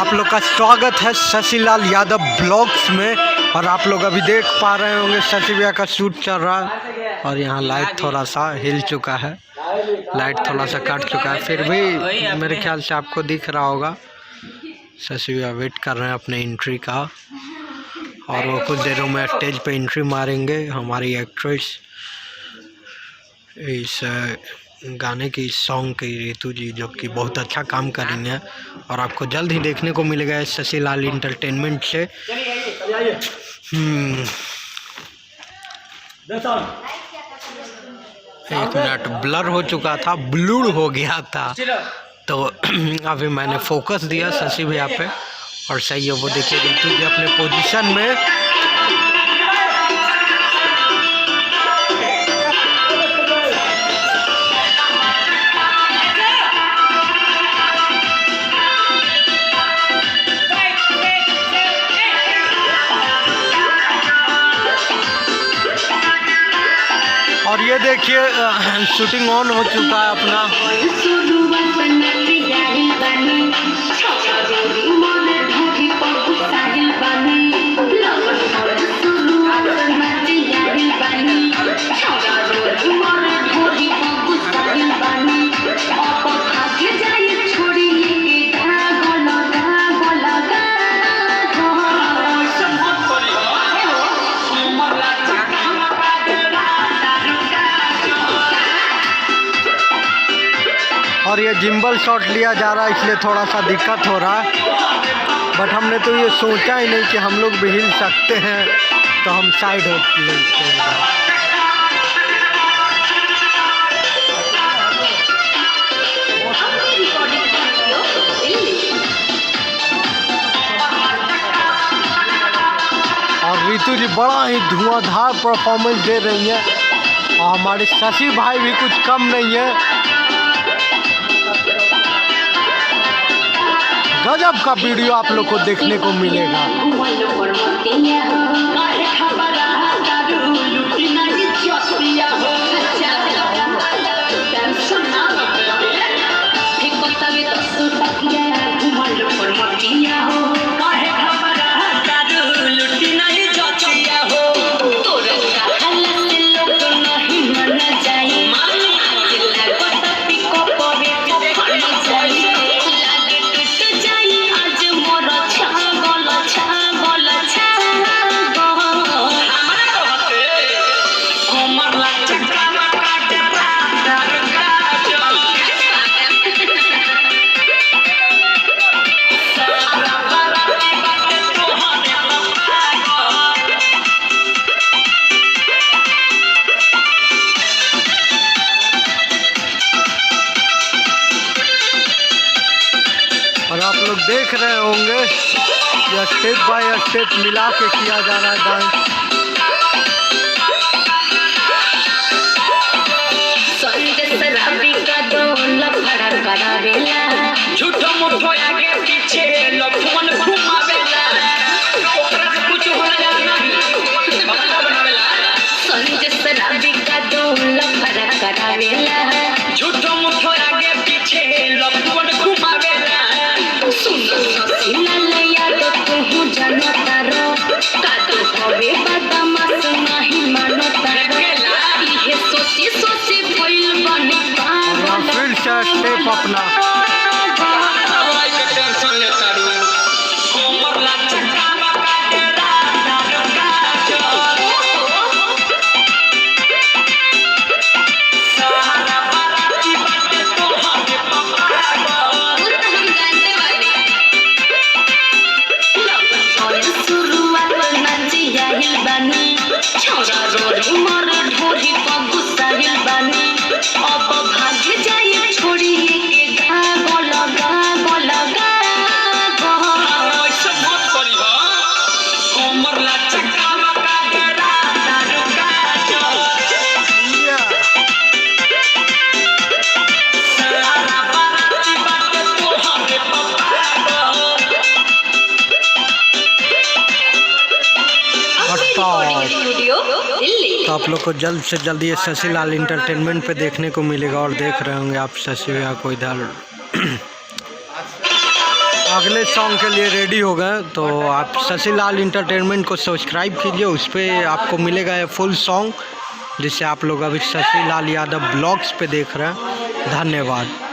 आप लोग का स्वागत है शशिलाल यादव ब्लॉग्स में। और आप लोग अभी देख पा रहे होंगे शशि भैया का शूट चल रहा है और यहाँ लाइट थोड़ा सा हिल चुका है, लाइट थोड़ा सा कट चुका है, फिर भी मेरे ख्याल से आपको दिख रहा होगा। शशि भैया वेट कर रहे हैं अपने एंट्री का और वो कुछ देरों में स्टेज पे एंट्री मारेंगे। हमारी एक्ट्रेस इस गाने की सॉन्ग की रितु जी, जो कि बहुत अच्छा काम कर रही हैं और आपको जल्द ही देखने को मिलेगा शशिलाल इंटरटेनमेंट से। एक मिनट ब्लर हो चुका था, ब्लूर हो गया था, तो अभी मैंने फोकस दिया शशि भैया पे और सही है। वो देखिए रितु जी अपने पोजीशन में। और ये देखिए शूटिंग ऑन हो चुका है अपना। और ये जिम्बल शॉट लिया जा रहा है, इसलिए थोड़ा सा दिक्कत हो रहा है, बट हमने तो ये सोचा ही नहीं कि हम लोग भी हिल सकते हैं, तो हम साइड हो लेते हैं। और रितु जी बड़ा ही धुआंधार परफॉर्मेंस दे रही है और हमारे शशि भाई भी कुछ कम नहीं है। गजब का वीडियो आप लोग को देखने को मिलेगा। और आप लोग देख रहे होंगे यह स्टेप बाय स्टेप मिला के किया जा रहा है डांस। झूठो मुठो आगे पीछे लफुन घुमावेला, ओकरा से कुछ होला नहीं बनावेला। संजय शराबी का दो लफड़ा करावेला, झूठो मुठो आगे पीछे लफुन घुमावेला। सुनो शशिलाल यादव तू जानता रो, कातो कबे बदमाश नहीं मानता रो। ये सोची सोची भइल बनी पागल। फिर से स्टेप अपना तो आप लोग को जल्द से जल्द ये शशिलाल इंटरटेनमेंट पे देखने को मिलेगा। और देख रहे होंगे आप शशि भैया को इधर अगले सॉन्ग के लिए रेडी हो गए। तो आप शशिलाल इंटरटेनमेंट को सब्सक्राइब कीजिए, उस पर आपको मिलेगा ये फुल सॉन्ग, जिसे आप लोग अभी शशिलाल यादव ब्लॉग्स पे देख रहे हैं। धन्यवाद।